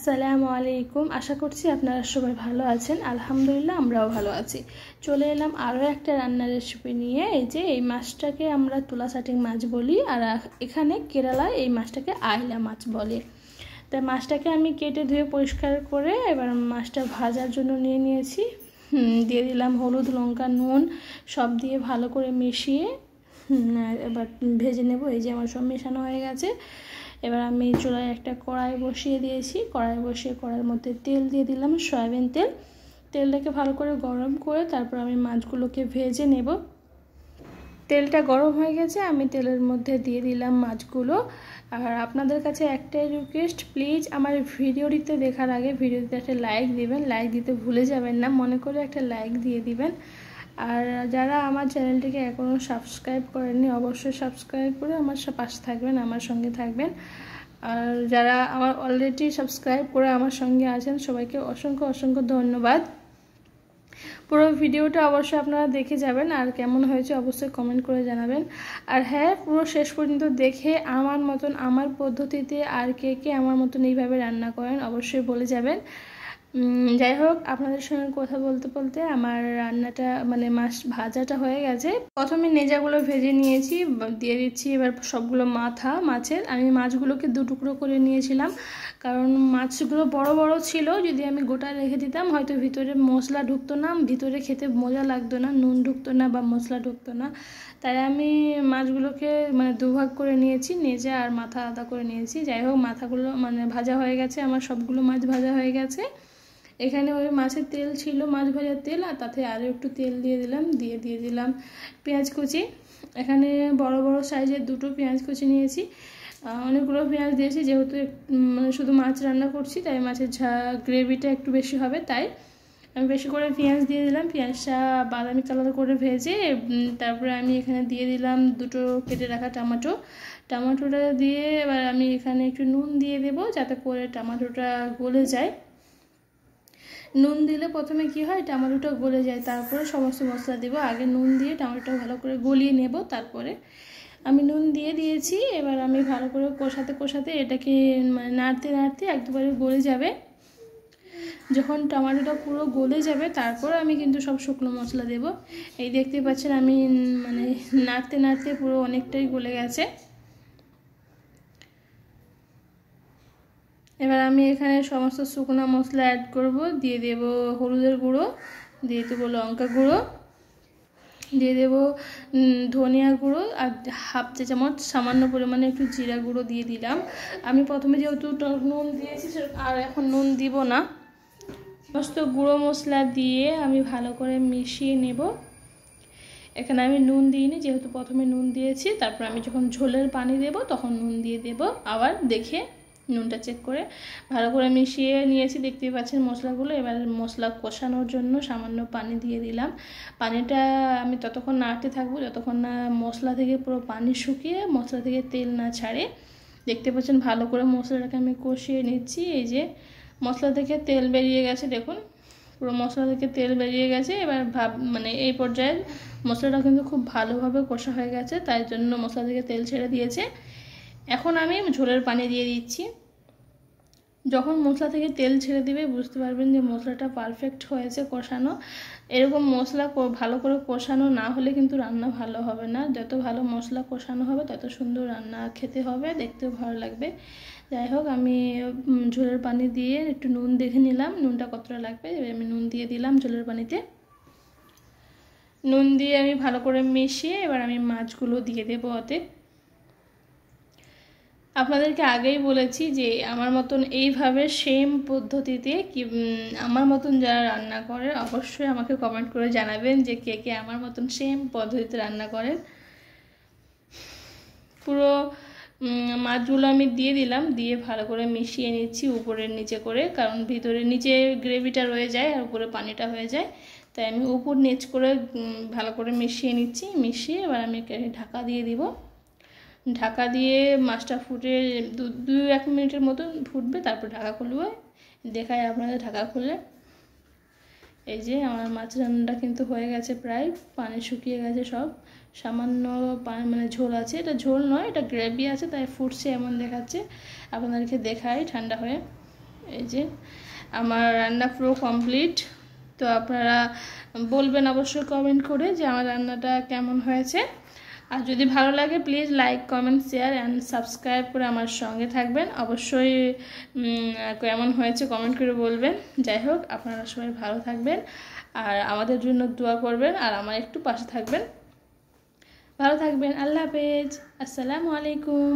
আসসালামু আলাইকুম। আশা করছি আপনারা সবাই ভালো আছেন। আলহামদুলিল্লাহ আমরাও ভালো আছি। চলে এলাম আরও একটা রান্নার রেসিপি নিয়ে। এই যে এই মাছটাকে আমরা তুলা সাটিং মাছ বলি, আর এখানে কেরালায় এই মাছটাকে আইলা মাছ বলে। তাই মাছটাকে আমি কেটে ধুয়ে পরিষ্কার করে এবার মাছটা ভাজার জন্য নিয়ে নিয়েছি। দিয়ে দিলাম হলুদ, লঙ্কা, নুন সব দিয়ে ভালো করে মিশিয়ে এবার ভেজে নেব। এই যে আমার সব মেশানো হয়ে গেছে। এবার আমি চুলায় একটা কড়াই বসিয়ে দিয়েছি। কড়াই বসিয়ে কড়াইয়ের মধ্যে তেল দিয়ে দিলাম, সয়াবিন তেল। তেলটাকে ভালো করে গরম করে তারপর আমি মাছগুলোকে ভেজে নেব। তেলটা গরম হয়ে গেছে, আমি তেলের মধ্যে দিয়ে দিলাম মাছগুলো। আর আপনাদের কাছে একটাই রিকোয়েস্ট, প্লিজ আমার ভিডিওটিতে দেখার আগে ভিডিওতে একটা লাইক দিবেন। লাইক দিতে ভুলে যাবেন না, মনে করে একটা লাইক দিয়ে দিবেন। আর যারা আমার চ্যানেলটিকে এখনও সাবস্ক্রাইব করেননি অবশ্যই সাবস্ক্রাইব করে আমার পাশে থাকবেন, আমার সঙ্গে থাকবেন। আর যারা আমার অলরেডি সাবস্ক্রাইব করে আমার সঙ্গে আছেন সবাইকে অসংখ্য অসংখ্য ধন্যবাদ। পুরো ভিডিওটা অবশ্যই আপনারা দেখে যাবেন, আর কেমন হয়েছে অবশ্যই কমেন্ট করে জানাবেন। আর হ্যাঁ, পুরো শেষ পর্যন্ত দেখে আমার মতন আমার পদ্ধতিতে আর কে কে আমার মতন এইভাবে রান্না করেন অবশ্যই বলে যাবেন। যাই হোক, আপনাদের সঙ্গে কথা বলতে বলতে আমার রান্নাটা মাছ ভাজাটা হয়ে গেছে। প্রথমে নেজাগুলো ভেজে নিয়েছি, দিয়ে দিচ্ছি এবার সবগুলো মাথা মাছের। আমি মাছগুলোকে দু টুকরো করে নিয়েছিলাম, কারণ মাছগুলো বড় বড় ছিল। যদি আমি গোটা রেখে দিতাম হয়তো ভিতরে মশলা ঢুকতো না, ভিতরে খেতে মজা লাগতো না, নুন ঢুকতো না বা মশলা ঢুকতো না। তাই আমি মাছগুলোকে দুভাগ করে নিয়েছি, নেজা আর মাথা আলাদা করে নিয়েছি। যাই হোক, মাথাগুলো ভাজা হয়ে গেছে, আমার সবগুলো মাছ ভাজা হয়ে গেছে। এখানে ওই মাছের তেল ছিল, মাছ ভাজার তেল, আর তাতে আরও একটু তেল দিয়ে দিলাম। দিয়ে দিলাম পেঁয়াজ কুচি। এখানে বড় বড় সাইজের দুটো পেঁয়াজ কুচি নিয়েছি। অনেকগুলো পেঁয়াজ দিয়েছি, যেহেতু শুধু মাছ রান্না করছি তাই মাছের গ্রেভিটা একটু বেশি হবে, তাই আমি বেশি করে পেঁয়াজ দিয়ে দিলাম। পেঁয়াজটা বাদামি কালার করে ভেজে তারপরে আমি এখানে দিয়ে দিলাম দুটো কেটে রাখা টমেটোটা দিয়ে এবার আমি এখানে একটু নুন দিয়ে দেবো যাতে করে টমেটোটা গলে যায়। নুন দিলে প্রথমে কি হয়, টমেটোটা গলে যায়, তারপরে সমস্ত মশলা দেবো। আগে নুন দিয়ে টমেটোটা ভালো করে গলিয়ে নেব, তারপরে আমি নুন দিয়ে দিয়েছি। এবার আমি ভালো করে কষাতে এটাকে নাড়তে একবারে গলে যাবে। যখন টমেটোটা পুরো গলে যাবে তারপর আমি কিন্তু সব শুকনো মশলা দেব। এই দেখতে পাচ্ছেন আমি নাড়তে পুরো অনেকটাই গলে গেছে। এবার আমি এখানে সমস্ত শুকনো মশলা অ্যাড করব। দিয়ে দেব হলুদের গুঁড়ো, দিয়ে দেবো লঙ্কা গুঁড়ো, দিয়ে দেব ধনিয়া গুঁড়ো, আর হাফ চা চামচ সামান্য পরিমাণে একটু জিরা গুঁড়ো দিয়ে দিলাম। আমি প্রথমে যেহেতু নুন দিয়েছি আর এখন নুন দিব না। সমস্ত গুঁড়ো মশলা দিয়ে আমি ভালো করে মিশিয়ে নেব। এখানে আমি নুন দিইনি, যেহেতু প্রথমে নুন দিয়েছি, তারপর আমি যখন ঝোলের পানি দেব তখন নুন দিয়ে দেব। আবার দেখে নুনটা চেক করে ভালো করে মিশিয়ে নিয়েছি, দেখতেই পাচ্ছেন মশলাগুলো। এবার মশলা কষানোর জন্য সামান্য পানি দিয়ে দিলাম। পানিটা আমি ততক্ষণ নাড়তে থাকবো যতক্ষণ না মশলা থেকে পুরো পানি শুকিয়ে মশলা থেকে তেল না ছাড়ে। দেখতে পাচ্ছেন ভালো করে মশলাটাকে আমি কষিয়ে নিচ্ছি। এই যে মশলা থেকে তেল বেরিয়ে গেছে, দেখুন পুরো মশলা থেকে তেল বেরিয়ে গেছে। এবার এই পর্যায়ে মশলাটা কিন্তু খুব ভালোভাবে কষা হয়ে গেছে, তাই জন্য মশলা থেকে তেল ছেড়ে দিয়েছে। এখন আমি ঝোলের পানি দিয়ে দিচ্ছি। যখন মশলা থেকে তেল ছেড়ে দিবে বুঝতে পারবেন যে মশলাটা পারফেক্ট হয়েছে কষানো। এরকম মশলা ভালো করে কষানো না হলে কিন্তু রান্না ভালো হবে না। যত ভালো মশলা কষানো হবে তত সুন্দর রান্না খেতে হবে, দেখতেও ভালো লাগবে। যাই হোক, আমি ঝোলের পানি দিয়ে একটু নুন দেখে নিলাম, নুনটা কতটা লাগবে। এবার আমি নুন দিয়ে দিলাম ঝোলের পানিতে। নুন দিয়ে আমি ভালো করে মিশিয়ে এবার আমি মাছগুলো দিয়ে দেবো ওতে। আপনাদেরকে আগেই বলেছি যে আমার মতন এইভাবে সেম পদ্ধতিতে আমার মতন যারা রান্না করে অবশ্যই আমাকে কমেন্ট করে জানাবেন যে কে কে আমার মতন সেম পদ্ধতিতে রান্না করেন। পুরো মাছগুলো আমি দিয়ে দিলাম, দিয়ে ভালো করে মিশিয়ে নিচ্ছি উপরের নিচে করে, কারণ ভিতরে নিচে গ্রেভিটা রয়ে যায় আর উপরে পানিটা হয়ে যায়। তাই আমি উপর নিচ করে ভালো করে মিশিয়ে নিচ্ছি। মিশিয়ে এবার আমি ঢাকা দিয়ে দিব। ঢাকা দিয়ে মাছটা ফুটে 2-1 মিনিটের মতো ফুটবে, তারপর ঢাকা খুলবে। দেখায় আপনাদের ঢাকা খুলে। এই যে আমার মাছ রান্নাটা কিন্তু হয়ে গেছে, প্রায় পানি শুকিয়ে গেছে সব। সামান্য পানি ঝোল আছে, এটা ঝোল নয়, এটা গ্রেভি আছে, তাই ফুটছে এমন দেখাচ্ছে। আপনাদেরকে দেখাই ঠান্ডা হয়ে। এই যে আমার রান্না পুরো কমপ্লিট। তো আপনারা বলবেন অবশ্যই কমেন্ট করে যে আমার রান্নাটা কেমন হয়েছে। আর যদি ভালো লাগে please like comment share and subscribe করে আমার সঙ্গে থাকবেন। অবশ্যই কেমন হয়েছে কমেন্ট করে বলবেন। যাই হোক, আপনারা সবাই ভালো থাকবেন আর আমাদের জন্য দোয়া করবেন আর আমার একটু পাশে থাকবেন। ভালো থাকবেন। আল্লাহ হাফেজ। আসসালামু আলাইকুম।